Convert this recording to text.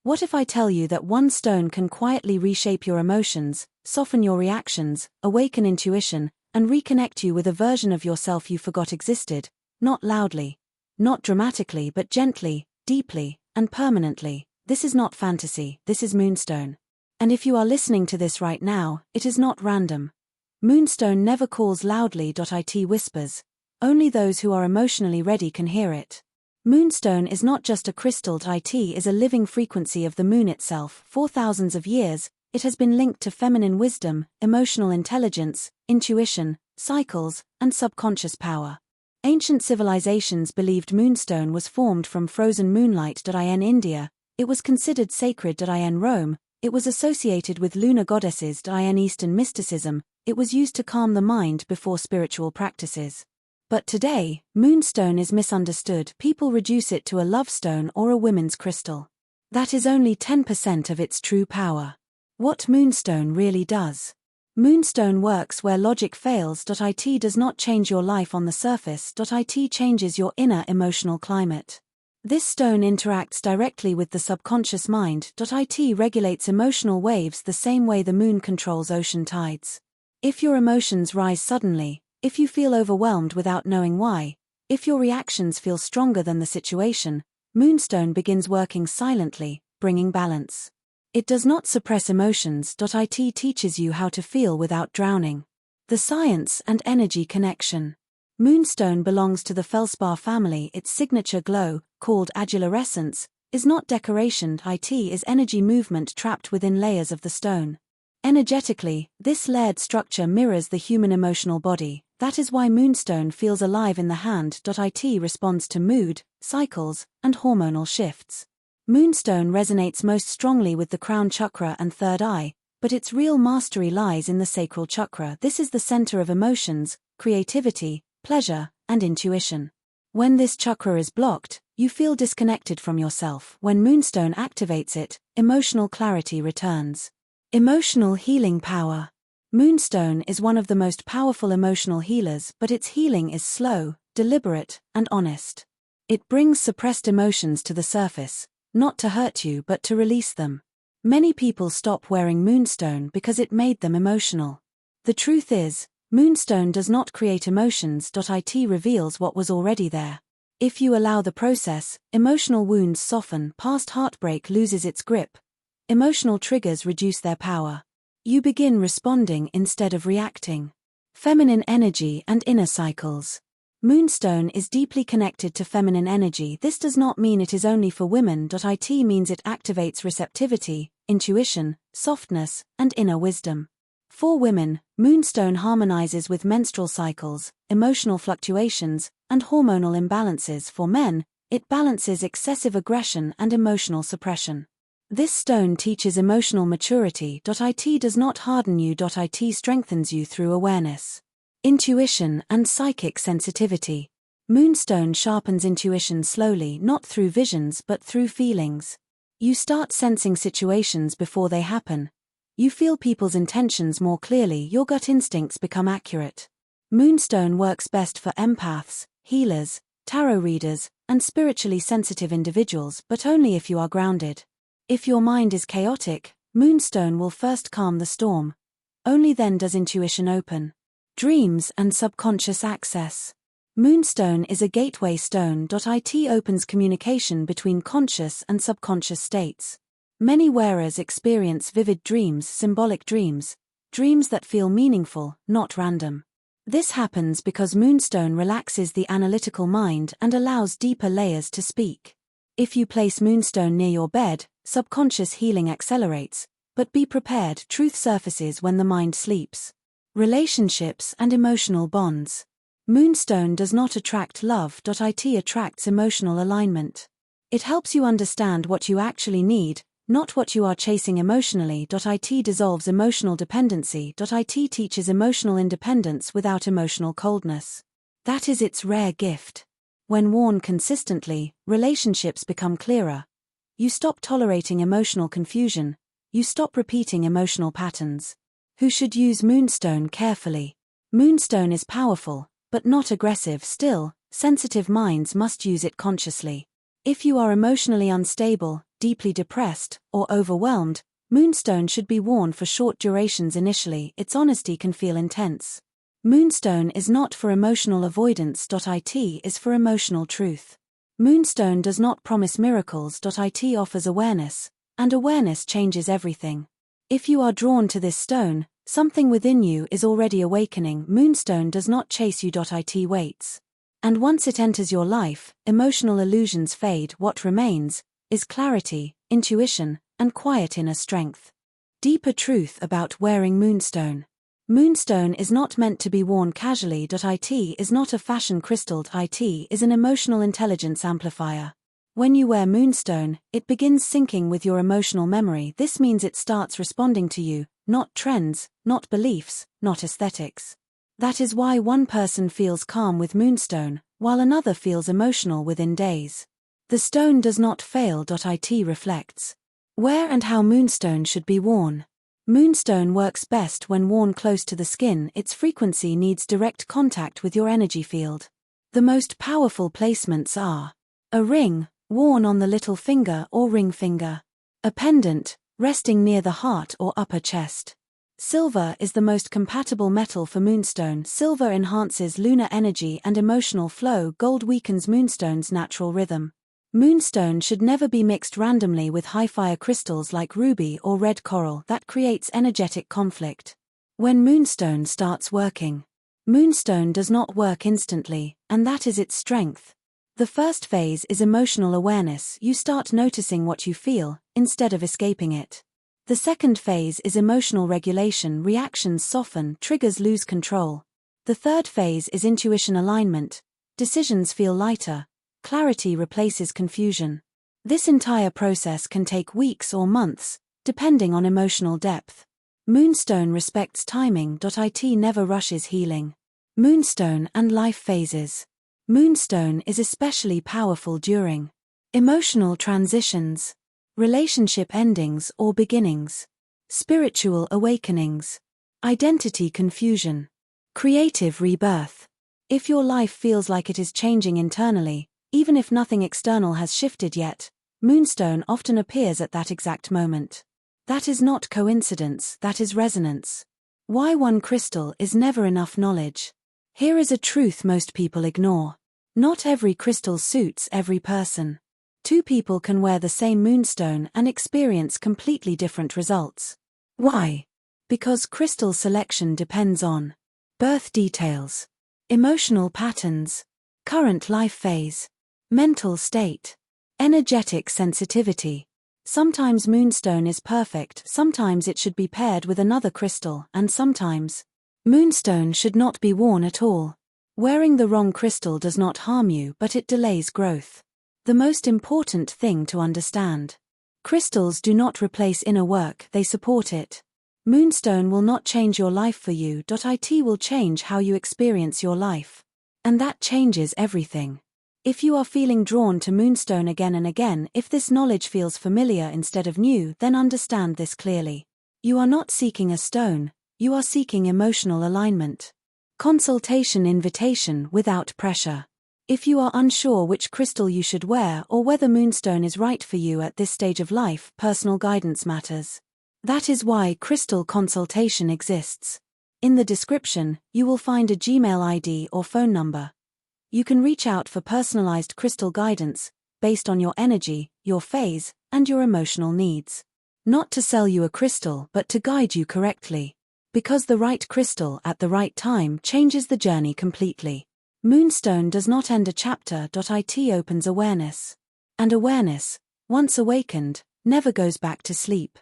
What if I tell you that one stone can quietly reshape your emotions, soften your reactions, awaken intuition, and reconnect you with a version of yourself you forgot existed, not loudly, not dramatically, but gently, deeply, and permanently? This is not fantasy, this is Moonstone. And if you are listening to this right now, it is not random. Moonstone never calls loudly. It whispers. Only those who are emotionally ready can hear it. Moonstone is not just a crystal. It is a living frequency of the moon itself. For thousands of years, it has been linked to feminine wisdom, emotional intelligence, intuition, cycles, and subconscious power. Ancient civilizations believed Moonstone was formed from frozen moonlight. In India, it was considered sacred. In Rome, it was associated with lunar goddesses. In Eastern mysticism, it was used to calm the mind before spiritual practices. But today, Moonstone is misunderstood. People reduce it to a love stone or a women's crystal. That is only 10% of its true power. What Moonstone really does. Moonstone works where logic fails. It does not change your life on the surface. It changes your inner emotional climate. This stone interacts directly with the subconscious mind. It regulates emotional waves the same way the moon controls ocean tides. If your emotions rise suddenly, if you feel overwhelmed without knowing why, if your reactions feel stronger than the situation, Moonstone begins working silently, bringing balance. It does not suppress emotions. It teaches you how to feel without drowning. The science and energy connection. Moonstone belongs to the feldspar family. Its signature glow, called agilurescence, is not decoration. It is energy movement trapped within layers of the stone. Energetically, this layered structure mirrors the human emotional body. That is why Moonstone feels alive in the hand. It responds to mood, cycles, and hormonal shifts. Moonstone resonates most strongly with the crown chakra and third eye, but its real mastery lies in the sacral chakra. This is the center of emotions, creativity, pleasure, and intuition. When this chakra is blocked, you feel disconnected from yourself. When Moonstone activates it, emotional clarity returns. Emotional healing power. Moonstone is one of the most powerful emotional healers, but its healing is slow, deliberate, and honest. It brings suppressed emotions to the surface, not to hurt you but to release them. Many people stop wearing Moonstone because it made them emotional. The truth is, Moonstone does not create emotions. It reveals what was already there. If you allow the process, emotional wounds soften, past heartbreak loses its grip, emotional triggers reduce their power. You begin responding instead of reacting. Feminine energy and inner cycles. Moonstone is deeply connected to feminine energy. This does not mean it is only for women. It means it activates receptivity, intuition, softness, and inner wisdom. For women, Moonstone harmonizes with menstrual cycles, emotional fluctuations, and hormonal imbalances. For men, it balances excessive aggression and emotional suppression. This stone teaches emotional maturity. It does not harden you. It strengthens you through awareness. Intuition and psychic sensitivity. Moonstone sharpens intuition slowly, not through visions but through feelings. You start sensing situations before they happen. You feel people's intentions more clearly. Your gut instincts become accurate. Moonstone works best for empaths, healers, tarot readers, and spiritually sensitive individuals, but only if you are grounded. If your mind is chaotic, Moonstone will first calm the storm. Only then does intuition open. Dreams and subconscious access. Moonstone is a gateway stone. It opens communication between conscious and subconscious states. Many wearers experience vivid dreams, symbolic dreams, dreams that feel meaningful, not random. This happens because Moonstone relaxes the analytical mind and allows deeper layers to speak. If you place Moonstone near your bed, subconscious healing accelerates, but be prepared, truth surfaces when the mind sleeps. Relationships and emotional bonds. Moonstone does not attract love. It attracts emotional alignment. It helps you understand what you actually need, not what you are chasing emotionally. It dissolves emotional dependency. It teaches emotional independence without emotional coldness. That is its rare gift. When worn consistently, relationships become clearer. You stop tolerating emotional confusion. You stop repeating emotional patterns. Who should use Moonstone carefully? Moonstone is powerful, but not aggressive. Still, sensitive minds must use it consciously. If you are emotionally unstable, deeply depressed, or overwhelmed, Moonstone should be worn for short durations initially. Its honesty can feel intense. Moonstone is not for emotional avoidance. It is for emotional truth. Moonstone does not promise miracles. It offers awareness, and awareness changes everything. If you are drawn to this stone, something within you is already awakening. Moonstone does not chase you. It waits. And once it enters your life, emotional illusions fade. What remains is clarity, intuition, and quiet inner strength. Deeper truth about wearing Moonstone. Moonstone is not meant to be worn casually. It is not a fashion crystal. It is an emotional intelligence amplifier. When you wear Moonstone, it begins syncing with your emotional memory. This means it starts responding to you, not trends, not beliefs, not aesthetics. That is why one person feels calm with Moonstone, while another feels emotional within days. The stone does not fail. It reflects. Where and how Moonstone should be worn. Moonstone works best when worn close to the skin. Its frequency needs direct contact with your energy field. The most powerful placements are a ring, worn on the little finger or ring finger. A pendant, resting near the heart or upper chest. Silver is the most compatible metal for Moonstone. Silver enhances lunar energy and emotional flow. Gold weakens Moonstone's natural rhythm. Moonstone should never be mixed randomly with high-fire crystals like ruby or red coral. That creates energetic conflict. When Moonstone starts working. Moonstone does not work instantly, and that is its strength. The first phase is emotional awareness. You start noticing what you feel, instead of escaping it. The second phase is emotional regulation. Reactions soften, triggers lose control. The third phase is intuition alignment. Decisions feel lighter. Clarity replaces confusion. This entire process can take weeks or months, depending on emotional depth. Moonstone respects timing. It never rushes healing. Moonstone and life phases. Moonstone is especially powerful during emotional transitions, relationship endings or beginnings, spiritual awakenings, identity confusion, creative rebirth. If your life feels like it is changing internally, even if nothing external has shifted yet, Moonstone often appears at that exact moment. That is not coincidence, that is resonance. Why one crystal is never enough knowledge. Here is a truth most people ignore. Not every crystal suits every person. Two people can wear the same Moonstone and experience completely different results. Why? Because crystal selection depends on birth details, emotional patterns, current life phase, mental state, energetic sensitivity. Sometimes Moonstone is perfect, sometimes it should be paired with another crystal, and sometimes Moonstone should not be worn at all. Wearing the wrong crystal does not harm you, but it delays growth. The most important thing to understand. Crystals do not replace inner work, they support it. Moonstone will not change your life for you. It will change how you experience your life. And that changes everything. If you are feeling drawn to Moonstone again and again, if this knowledge feels familiar instead of new, then understand this clearly. You are not seeking a stone, you are seeking emotional alignment. Consultation invitation without pressure. If you are unsure which crystal you should wear or whether Moonstone is right for you at this stage of life, personal guidance matters. That is why crystal consultation exists. In the description, you will find a Gmail ID or phone number. You can reach out for personalized crystal guidance, based on your energy, your phase, and your emotional needs. Not to sell you a crystal, but to guide you correctly. Because the right crystal at the right time changes the journey completely. Moonstone does not end a chapter. It opens awareness. And awareness, once awakened, never goes back to sleep.